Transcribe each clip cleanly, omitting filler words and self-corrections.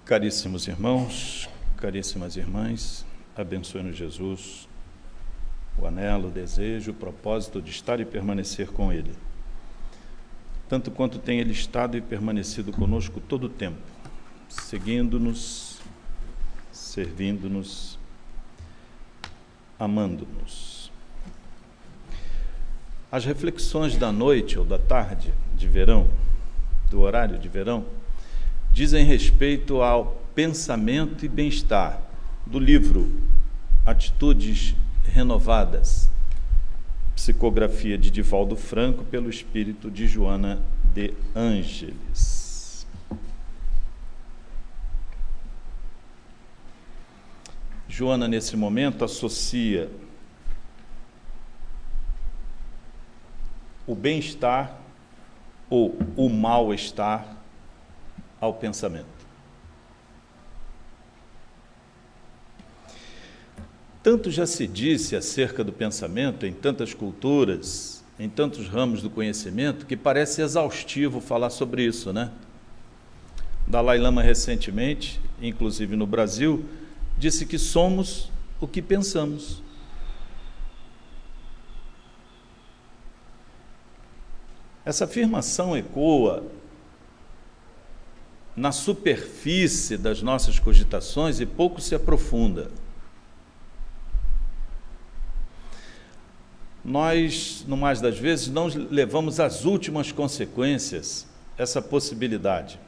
Caríssimos irmãos, caríssimas irmãs, abençoe-nos Jesus, o anelo, o desejo, o propósito de estar e permanecer com Ele, tanto quanto tem Ele estado e permanecido conosco todo o tempo, seguindo-nos, servindo-nos, amando-nos. As reflexões da noite ou da tarde de verão, do horário de verão, dizem respeito ao pensamento e bem-estar do livro Atitudes Renovadas, psicografia de Divaldo Franco pelo espírito de Joana de Ângeles. Joana, nesse momento, associa o bem-estar ou o mal-estar ao pensamento. Tanto já se disse acerca do pensamento em tantas culturas, em tantos ramos do conhecimento, que parece exaustivo falar sobre isso, né? Dalai Lama recentemente, inclusive no Brasil, disse que somos o que pensamos. Essa afirmação ecoa na superfície das nossas cogitações e pouco se aprofunda. Nós, no mais das vezes, não levamos às últimas consequências essa possibilidade.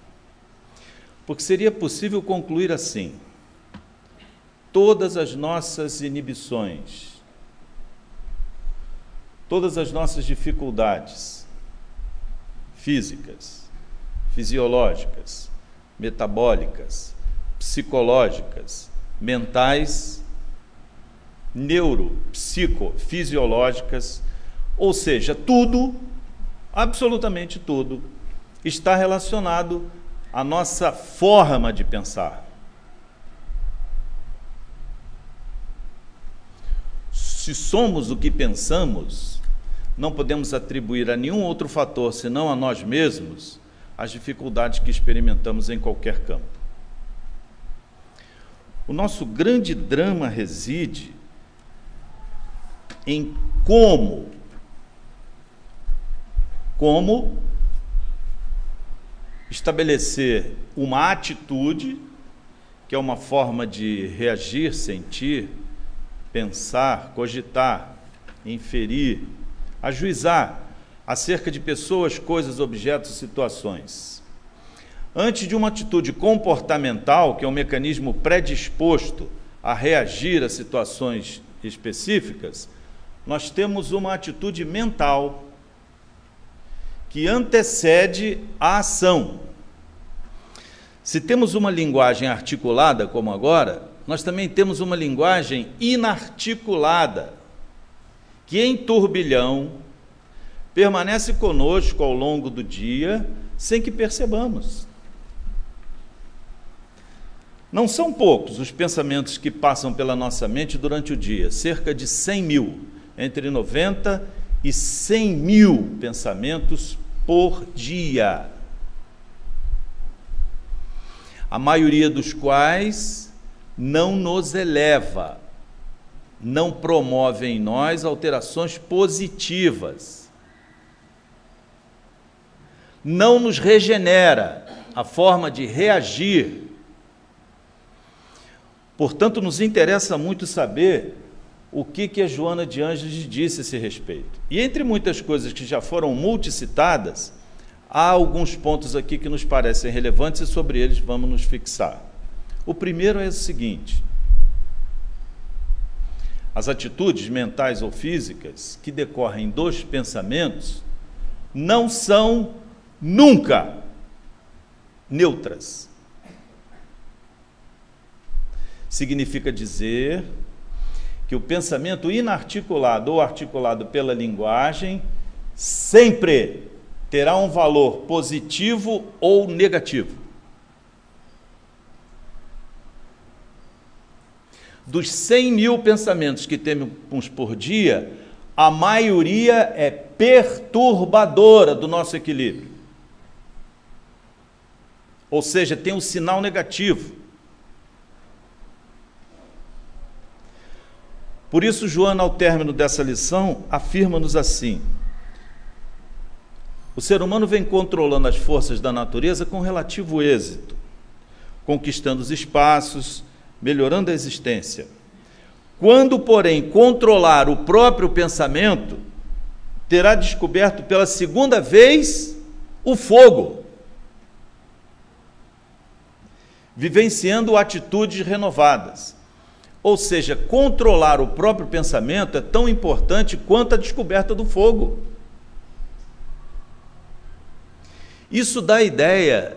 Porque seria possível concluir assim: todas as nossas inibições, todas as nossas dificuldades físicas, fisiológicas, metabólicas, psicológicas, mentais, neuropsicofisiológicas, ou seja, tudo, absolutamente tudo, está relacionado à nossa forma de pensar. Se somos o que pensamos, não podemos atribuir a nenhum outro fator, senão a nós mesmos, as dificuldades que experimentamos em qualquer campo. O nosso grande drama reside em como estabelecer uma atitude, que é uma forma de reagir, sentir, pensar, cogitar, inferir, ajuizar acerca de pessoas, coisas, objetos, situações. Antes de uma atitude comportamental, que é um mecanismo predisposto a reagir a situações específicas, nós temos uma atitude mental que antecede a ação. Se temos uma linguagem articulada, como agora, nós também temos uma linguagem inarticulada, que em turbilhão permanece conosco ao longo do dia, sem que percebamos. Não são poucos os pensamentos que passam pela nossa mente durante o dia, cerca de 100 mil, entre 90 e 100 mil pensamentos por dia. A maioria dos quais não nos eleva, não promove em nós alterações positivas, não nos regenera a forma de reagir. Portanto, nos interessa muito saber o que a Joana de Ângeles disse a esse respeito. E entre muitas coisas que já foram multicitadas, há alguns pontos aqui que nos parecem relevantes e sobre eles vamos nos fixar. O primeiro é o seguinte: as atitudes mentais ou físicas que decorrem dos pensamentos não são nunca neutras. Significa dizer que o pensamento inarticulado ou articulado pela linguagem sempre terá um valor positivo ou negativo. Dos 100 mil pensamentos que temos por dia, a maioria é perturbadora do nosso equilíbrio. ou seja, tem um sinal negativo. Por isso, Joana, ao término dessa lição, afirma-nos assim: o ser humano vem controlando as forças da natureza com relativo êxito, conquistando os espaços, melhorando a existência. Quando, porém, controlar o próprio pensamento, terá descoberto pela segunda vez o fogo, vivenciando atitudes renovadas. Ou seja, controlar o próprio pensamento é tão importante quanto a descoberta do fogo. Isso dá a ideia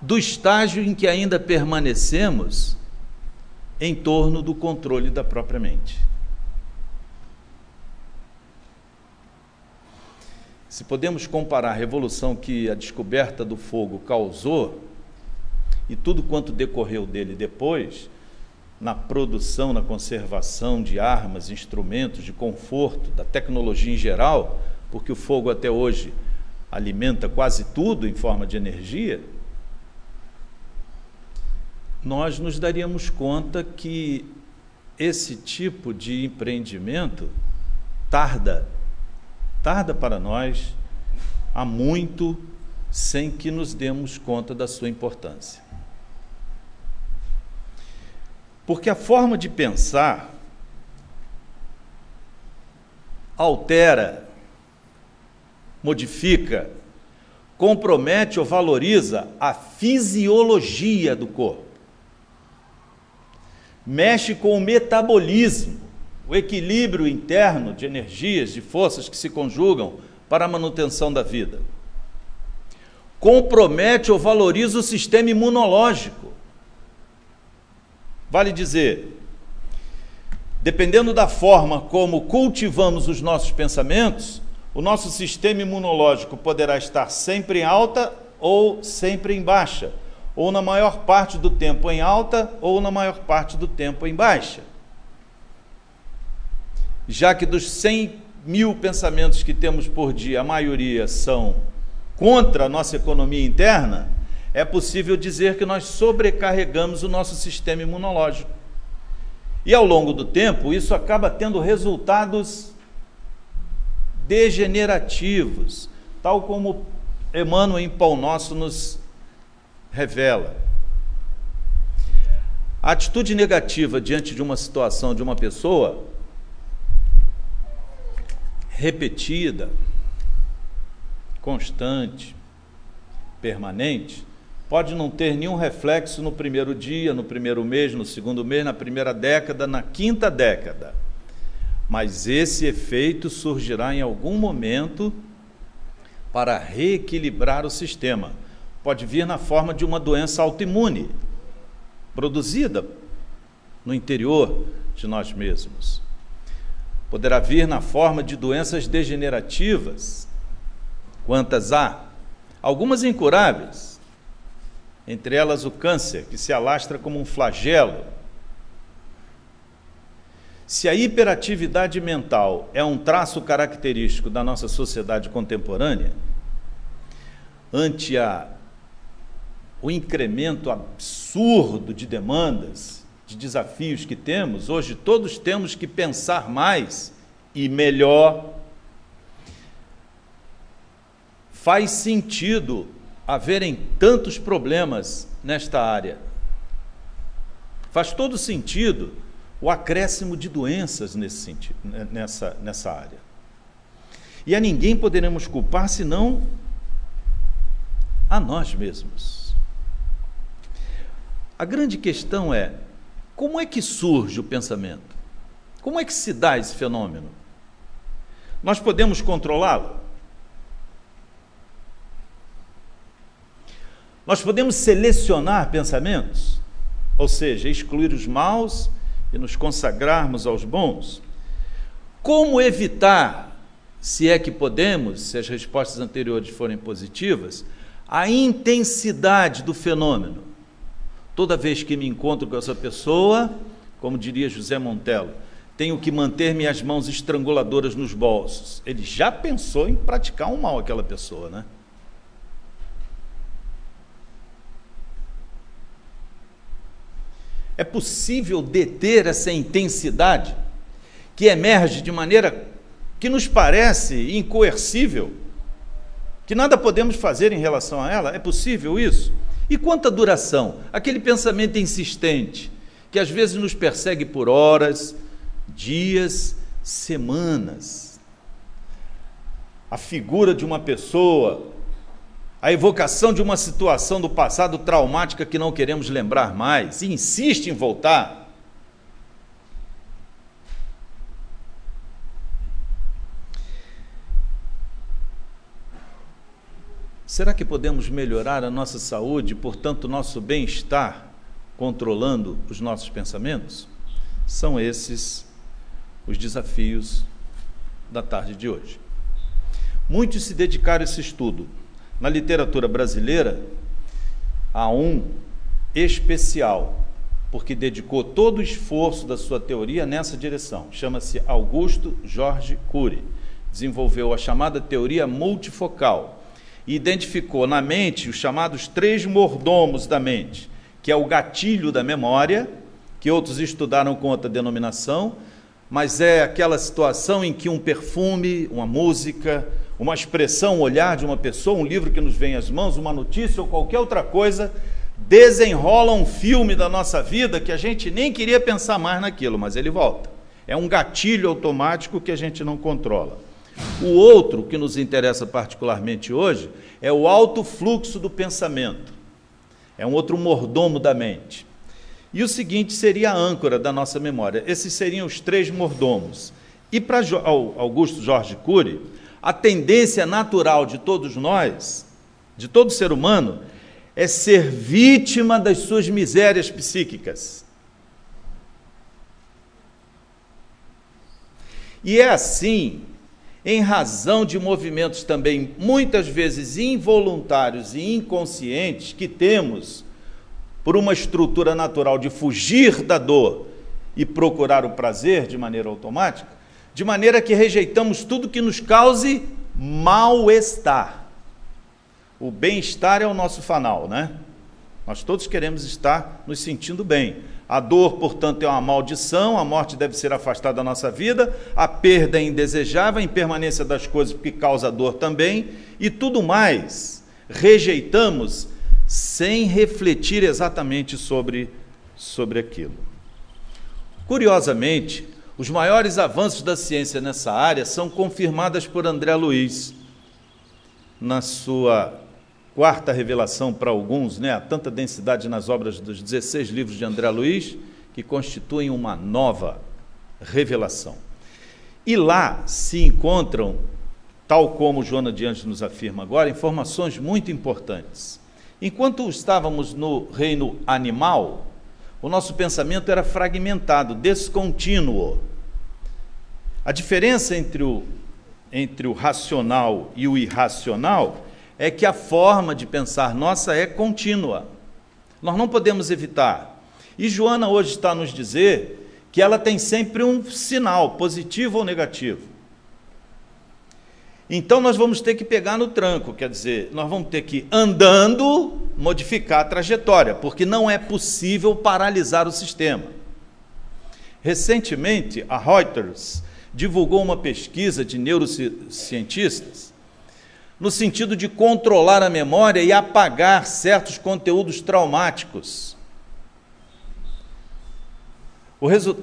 do estágio em que ainda permanecemos em torno do controle da própria mente. Se podemos comparar a revolução que a descoberta do fogo causou e tudo quanto decorreu dele depois, na produção, na conservação de armas, instrumentos, de conforto, da tecnologia em geral, porque o fogo até hoje alimenta quase tudo em forma de energia, nós nos daríamos conta que esse tipo de empreendimento tarda para nós há muito, sem que nos demos conta da sua importância. Porque a forma de pensar altera, modifica, compromete ou valoriza a fisiologia do corpo. Mexe com o metabolismo, o equilíbrio interno de energias, de forças que se conjugam para a manutenção da vida. Compromete ou valoriza o sistema imunológico. Vale dizer, dependendo da forma como cultivamos os nossos pensamentos, o nosso sistema imunológico poderá estar sempre em alta ou sempre em baixa, ou na maior parte do tempo em alta ou na maior parte do tempo em baixa. Já que dos 100.000 pensamentos que temos por dia, a maioria são contra a nossa economia interna, é possível dizer que nós sobrecarregamos o nosso sistema imunológico. E ao longo do tempo, isso acaba tendo resultados degenerativos, tal como Emmanuel em Pão Nosso nos revela. A atitude negativa diante de uma situação de uma pessoa, repetida, constante, permanente, pode não ter nenhum reflexo no primeiro dia, no primeiro mês, no segundo mês, na primeira década, na quinta década. Mas esse efeito surgirá em algum momento para reequilibrar o sistema. Pode vir na forma de uma doença autoimune, produzida no interior de nós mesmos. Poderá vir na forma de doenças degenerativas. Quantas há? Algumas incuráveis, entre elas o câncer, que se alastra como um flagelo. Se a hiperatividade mental é um traço característico da nossa sociedade contemporânea, ante o incremento absurdo de demandas, de desafios que temos, hoje todos temos que pensar mais e melhor. Faz sentido haverem tantos problemas nesta área. Faz todo sentido o acréscimo de doenças nessa área. E a ninguém poderemos culpar senão a nós mesmos. A grande questão é, como é que surge o pensamento? Como é que se dá esse fenômeno? Nós podemos controlá-lo? Nós podemos selecionar pensamentos, ou seja, excluir os maus e nos consagrarmos aos bons? Como evitar, se é que podemos, se as respostas anteriores forem positivas, a intensidade do fenômeno? Toda vez que me encontro com essa pessoa, como diria José Montelo, tenho que manter minhas mãos estranguladoras nos bolsos. Ele já pensou em praticar um mal àquela pessoa, né? É possível deter essa intensidade que emerge de maneira que nos parece incoercível, que nada podemos fazer em relação a ela? É possível isso? E quanto à duração? Aquele pensamento insistente, que às vezes nos persegue por horas, dias, semanas. A figura de uma pessoa, a evocação de uma situação do passado traumática que não queremos lembrar mais, e insiste em voltar. Será que podemos melhorar a nossa saúde, portanto, nosso bem-estar, controlando os nossos pensamentos? São esses os desafios da tarde de hoje. Muitos se dedicaram a esse estudo. Na literatura brasileira, há um especial, porque dedicou todo o esforço da sua teoria nessa direção. Chama-se Augusto Jorge Cury. Desenvolveu a chamada teoria multifocal e identificou na mente os chamados 3 mordomos da mente, que é o gatilho da memória, que outros estudaram com outra denominação, mas é aquela situação em que um perfume, uma música, uma expressão, um olhar de uma pessoa, um livro que nos vem às mãos, uma notícia ou qualquer outra coisa, desenrola um filme da nossa vida que a gente nem queria pensar mais naquilo, mas ele volta. É um gatilho automático que a gente não controla. O outro, que nos interessa particularmente hoje, é o alto fluxo do pensamento. É um outro mordomo da mente. E o seguinte seria a âncora da nossa memória. Esses seriam os 3 mordomos. E para Augusto Jorge Cury, a tendência natural de todos nós, de todo ser humano, é ser vítima das suas misérias psíquicas. E é assim, em razão de movimentos também muitas vezes involuntários e inconscientes que temos por uma estrutura natural de fugir da dor e procurar o prazer de maneira automática, de maneira que rejeitamos tudo que nos cause mal-estar. O bem-estar é o nosso fanal, né? Nós todos queremos estar nos sentindo bem. A dor, portanto, é uma maldição, a morte deve ser afastada da nossa vida, a perda é indesejável, a impermanência das coisas que causa dor também, e tudo mais rejeitamos sem refletir exatamente sobre aquilo. Curiosamente, os maiores avanços da ciência nessa área são confirmados por André Luiz, na sua 4ª revelação para alguns, né? Há tanta densidade nas obras dos 16 livros de André Luiz, que constituem uma nova revelação. E lá se encontram, tal como Joana de Anjos nos afirma agora, informações muito importantes. Enquanto estávamos no reino animal, o nosso pensamento era fragmentado, descontínuo. A diferença entre o racional e o irracional é que a forma de pensar nossa é contínua. Nós não podemos evitar. E Joana hoje está a nos dizer que ela tem sempre um sinal, positivo ou negativo. Então nós vamos ter que pegar no tranco, quer dizer, nós vamos ter que, andando, modificar a trajetória, porque não é possível paralisar o sistema. Recentemente, a Reuters divulgou uma pesquisa de neurocientistas no sentido de controlar a memória e apagar certos conteúdos traumáticos.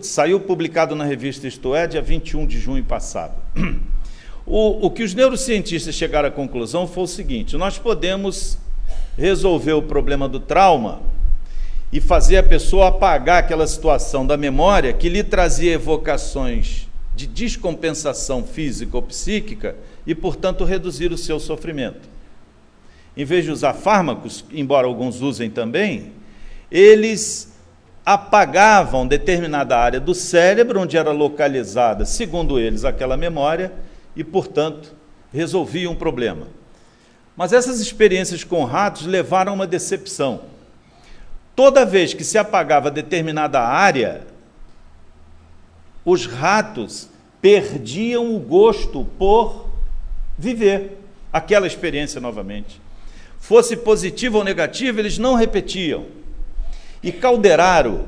Saiu publicado na revista Isto É, dia 21 de junho passado. O que os neurocientistas chegaram à conclusão foi o seguinte: nós podemos resolver o problema do trauma e fazer a pessoa apagar aquela situação da memória que lhe trazia evocações de descompensação física ou psíquica e, portanto, reduzir o seu sofrimento. Em vez de usar fármacos, embora alguns usem também, eles apagavam determinada área do cérebro onde era localizada, segundo eles, aquela memória e, portanto, resolviam um problema. Mas essas experiências com ratos levaram a uma decepção. Toda vez que se apagava determinada área, os ratos perdiam o gosto por viver aquela experiência novamente. Fosse positiva ou negativa, eles não repetiam. E Calderaro,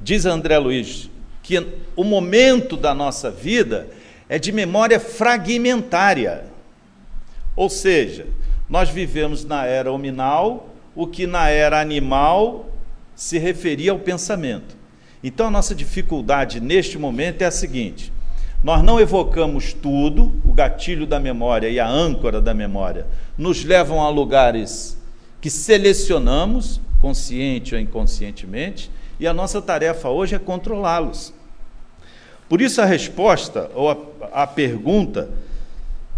diz André Luiz, que o momento da nossa vida é de memória fragmentária. Ou seja, nós vivemos na era hominal, o que na era animal se referia ao pensamento. Então a nossa dificuldade neste momento é a seguinte: nós não evocamos tudo, o gatilho da memória e a âncora da memória nos levam a lugares que selecionamos, consciente ou inconscientemente, e a nossa tarefa hoje é controlá-los. Por isso a resposta, ou a pergunta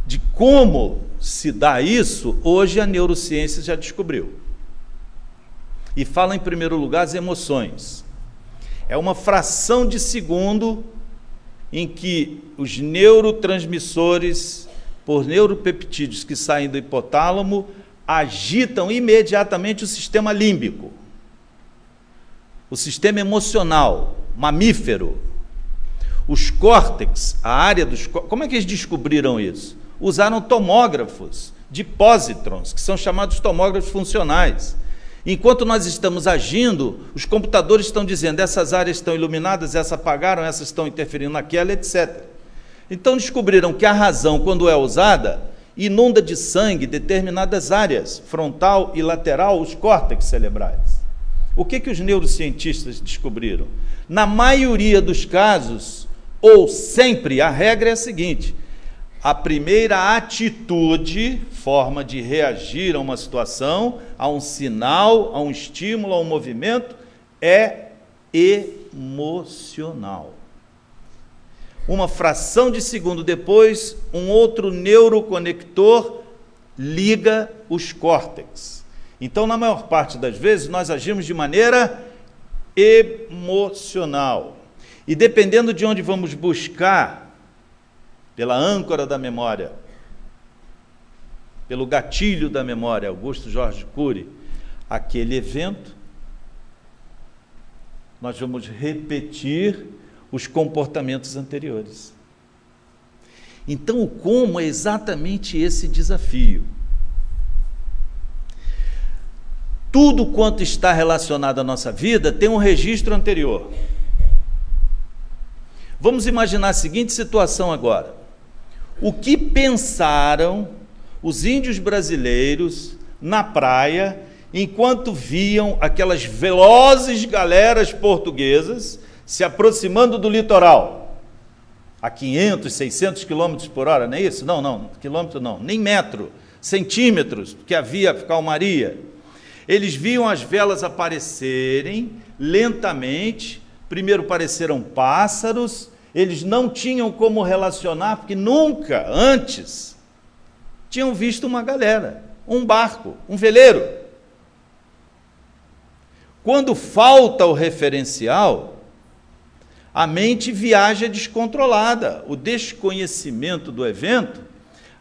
de como se dá isso, hoje a neurociência já descobriu. E fala em primeiro lugar as emoções. É uma fração de segundo em que os neurotransmissores, por neuropeptídeos que saem do hipotálamo, agitam imediatamente o sistema límbico, o sistema emocional, mamífero. Os córtex, a área dos... Como é que eles descobriram isso? Usaram tomógrafos de pósitrons, que são chamados tomógrafos funcionais. Enquanto nós estamos agindo, os computadores estão dizendo: essas áreas estão iluminadas, essas apagaram, essas estão interferindo naquela, etc. Então descobriram que a razão, quando é usada, inunda de sangue determinadas áreas, frontal e lateral, os córtex cerebrais. O que os neurocientistas descobriram? Na maioria dos casos, ou sempre, a regra é a seguinte: a primeira atitude, forma de reagir a uma situação, a um sinal, a um estímulo, a um movimento, é emocional. Uma fração de segundo depois, um outro neuroconector liga os córtex. Então, na maior parte das vezes, nós agimos de maneira emocional. E dependendo de onde vamos buscar, pela âncora da memória, pelo gatilho da memória, Augusto Jorge Cury, aquele evento, nós vamos repetir os comportamentos anteriores. Então, o como é exatamente esse desafio. Tudo quanto está relacionado à nossa vida tem um registro anterior. Vamos imaginar a seguinte situação agora. O que pensaram os índios brasileiros na praia enquanto viam aquelas velozes galeras portuguesas se aproximando do litoral? A 500, 600 quilômetros por hora, não é isso? Não, quilômetro não, nem metro, centímetros, que havia calmaria. Eles viam as velas aparecerem lentamente, primeiro pareceram pássaros. Eles não tinham como relacionar, porque nunca antes tinham visto uma galera, um barco, um veleiro. Quando falta o referencial, a mente viaja descontrolada. O desconhecimento do evento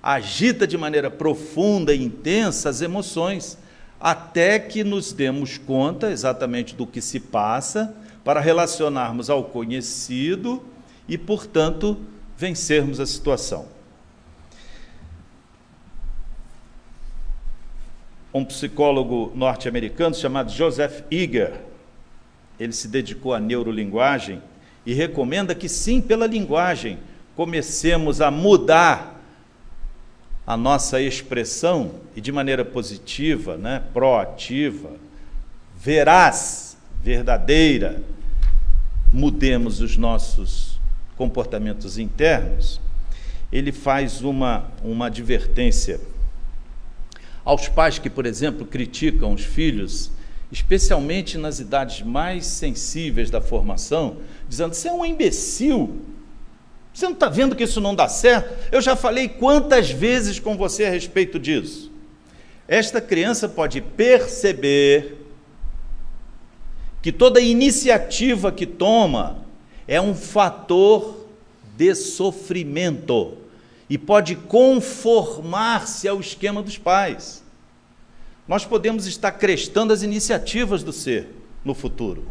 agita de maneira profunda e intensa as emoções, até que nos demos conta exatamente do que se passa, para relacionarmos ao conhecido e, portanto, vencermos a situação. Um psicólogo norte-americano chamado Joseph Eger, ele se dedicou à neurolinguagem e recomenda que, sim, pela linguagem, comecemos a mudar a nossa expressão e de maneira positiva, né, proativa, veraz, verdadeira, mudemos os nossos comportamentos internos. Ele faz uma advertência aos pais que, por exemplo, criticam os filhos, especialmente nas idades mais sensíveis da formação, dizendo: você é um imbecil, você não está vendo que isso não dá certo? Eu já falei quantas vezes com você a respeito disso. Esta criança pode perceber que toda iniciativa que toma é um fator de sofrimento e pode conformar-se ao esquema dos pais. Nós podemos estar crestando as iniciativas do ser no futuro.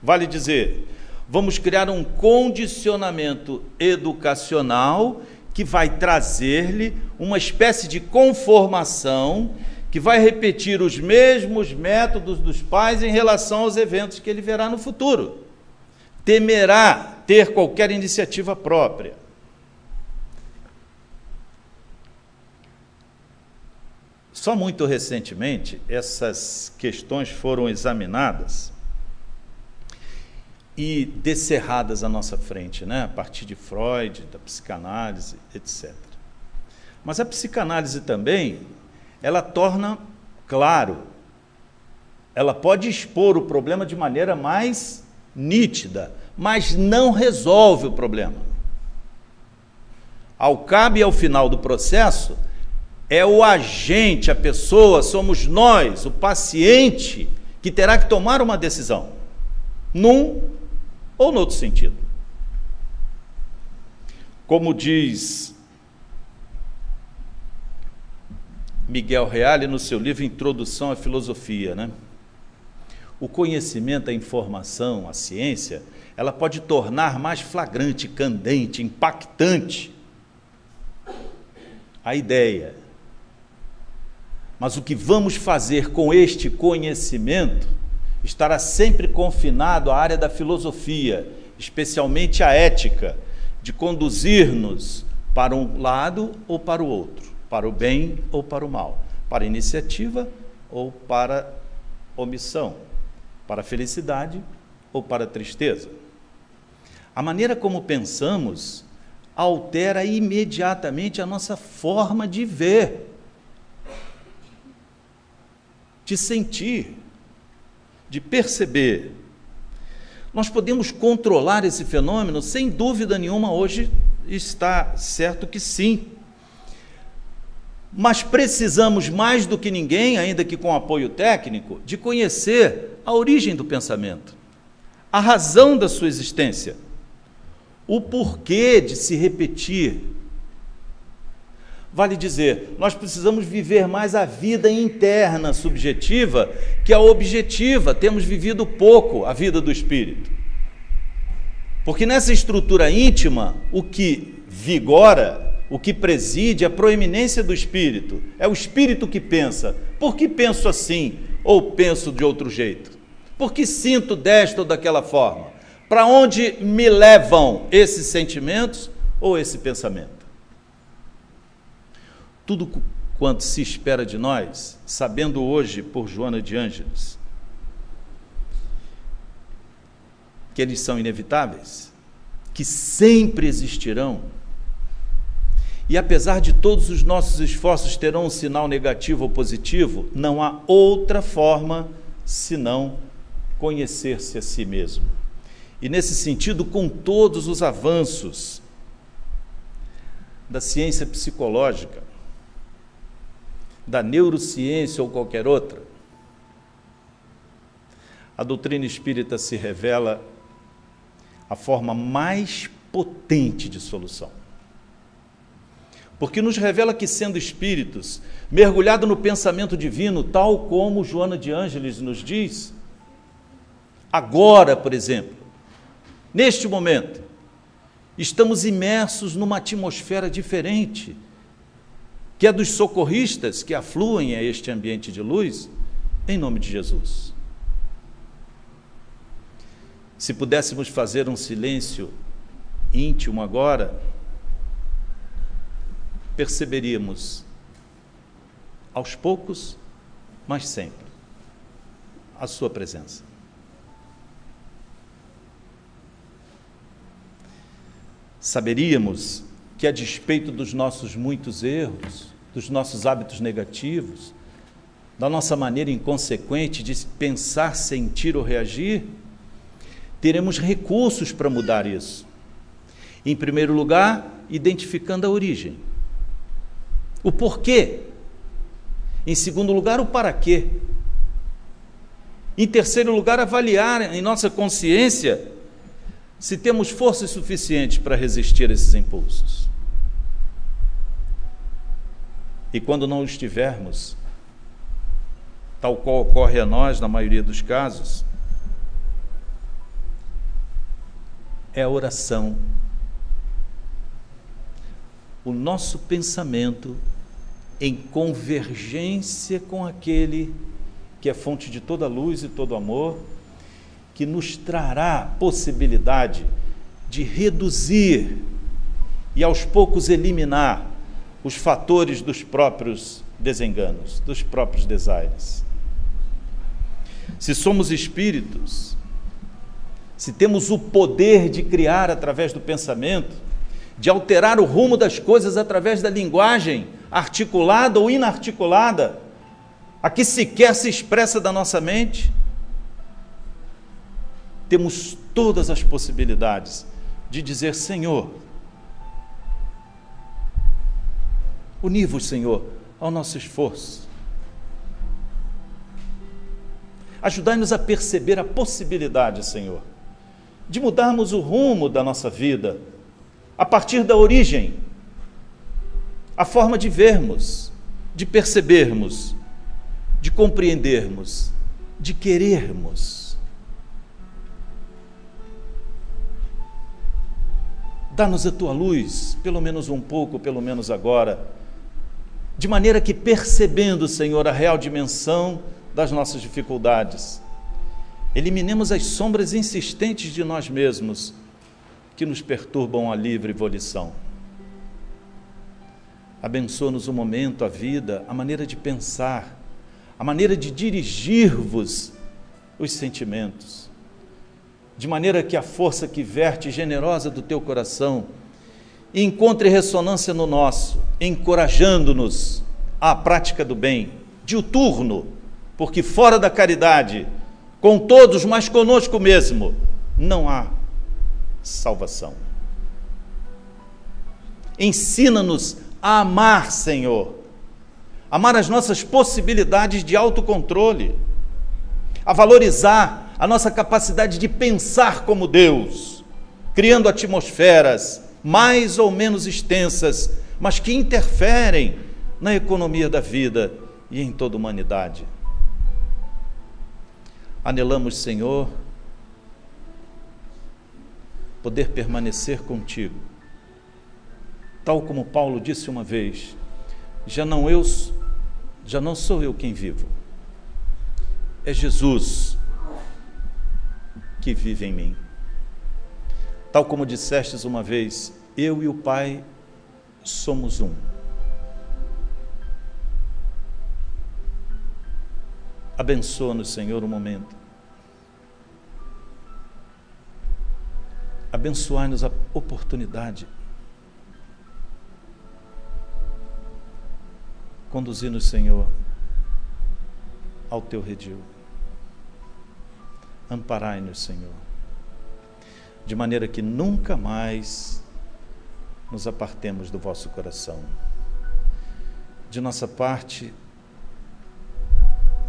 Vale dizer, vamos criar um condicionamento educacional que vai trazer-lhe uma espécie de conformação que vai repetir os mesmos métodos dos pais em relação aos eventos que ele verá no futuro. Temerá ter qualquer iniciativa própria. Só muito recentemente, essas questões foram examinadas e descerradas à nossa frente, né? A partir de Freud, da psicanálise, etc. Mas a psicanálise também, ela torna claro, ela pode expor o problema de maneira mais nítida, mas não resolve o problema. Ao cabo e ao final do processo, é o agente, a pessoa, somos nós, o paciente, que terá que tomar uma decisão, num ou no outro sentido. Como diz Miguel Reale no seu livro Introdução à Filosofia, né? O conhecimento, a informação, a ciência, ela pode tornar mais flagrante, candente, impactante a ideia. Mas o que vamos fazer com este conhecimento estará sempre confinado à área da filosofia, especialmente a ética, de conduzir-nos para um lado ou para o outro, para o bem ou para o mal, para a iniciativa ou para a omissão, para a felicidade ou para a tristeza. A maneira como pensamos altera imediatamente a nossa forma de ver, de sentir, de perceber. Nós podemos controlar esse fenômeno? Sem dúvida nenhuma, hoje está certo que sim. Mas precisamos, mais do que ninguém, ainda que com apoio técnico, de conhecer a origem do pensamento, a razão da sua existência, o porquê de se repetir. Vale dizer, nós precisamos viver mais a vida interna subjetiva que a objetiva. Temos vivido pouco a vida do espírito. Porque nessa estrutura íntima, o que vigora, o que preside, a proeminência do espírito. É o espírito que pensa. Por que penso assim ou penso de outro jeito? Por que sinto desta ou daquela forma? Para onde me levam esses sentimentos ou esse pensamento? Tudo quanto se espera de nós, sabendo hoje por Joana de Ângeles que eles são inevitáveis, que sempre existirão, e apesar de todos os nossos esforços terão um sinal negativo ou positivo, não há outra forma senão conhecer-se a si mesmo. E nesse sentido, com todos os avanços da ciência psicológica, da neurociência ou qualquer outra, a doutrina espírita se revela a forma mais potente de solução. Porque nos revela que, sendo espíritos, mergulhado no pensamento divino, tal como Joana de Ângeles nos diz, agora, por exemplo, neste momento, estamos imersos numa atmosfera diferente, que é dos socorristas que afluem a este ambiente de luz, em nome de Jesus. Se pudéssemos fazer um silêncio íntimo agora, perceberíamos, aos poucos, mas sempre, a sua presença. Saberíamos que, a despeito dos nossos muitos erros, dos nossos hábitos negativos, da nossa maneira inconsequente de pensar, sentir ou reagir, teremos recursos para mudar isso. Em primeiro lugar, identificando a origem, o porquê. Em segundo lugar, o para quê. Em terceiro lugar, avaliar em nossa consciência se temos forças suficientes para resistir a esses impulsos. E quando não os tivermos, tal qual ocorre a nós na maioria dos casos, é a oração. O nosso pensamento em convergência com aquele que é fonte de toda luz e todo amor, que nos trará possibilidade de reduzir e aos poucos eliminar os fatores dos próprios desenganos, dos próprios desaires. Se somos espíritos, se temos o poder de criar através do pensamento, de alterar o rumo das coisas através da linguagem articulada ou inarticulada, a que sequer se expressa da nossa mente, temos todas as possibilidades de dizer: Senhor, uni-vos, Senhor, ao nosso esforço. Ajudai-nos a perceber a possibilidade, Senhor, de mudarmos o rumo da nossa vida, a partir da origem, a forma de vermos, de percebermos, de compreendermos, de querermos. Dá-nos a tua luz, pelo menos um pouco, pelo menos agora, de maneira que, percebendo, Senhor, a real dimensão das nossas dificuldades, eliminemos as sombras insistentes de nós mesmos que nos perturbam a livre volição. Abençoa-nos o momento, a vida, a maneira de pensar, a maneira de dirigir-vos os sentimentos, de maneira que a força que verte generosa do teu coração encontre ressonância no nosso, encorajando-nos à prática do bem, diuturno, porque fora da caridade, com todos, mas conosco mesmo, não há salvação. Ensina-nos a amar, Senhor, amar as nossas possibilidades de autocontrole, a valorizar a nossa capacidade de pensar como Deus, criando atmosferas mais ou menos extensas, mas que interferem na economia da vida e em toda a humanidade. Anelamos, Senhor, poder permanecer contigo, tal como Paulo disse uma vez: já não sou eu quem vivo, é Jesus que vive em mim. Tal como dissestes uma vez: eu e o Pai somos um. Abençoa-nos, Senhor, o momento. Abençoai-nos a oportunidade. Conduzi-nos, Senhor, ao teu redil. Amparai-nos, Senhor, de maneira que nunca mais nos apartemos do vosso coração. De nossa parte,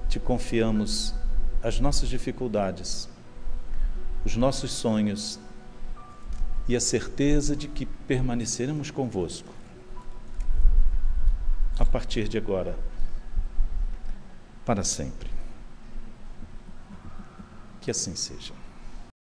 te confiamos as nossas dificuldades, os nossos sonhos e a certeza de que permaneceremos convosco a partir de agora, para sempre. Que assim seja.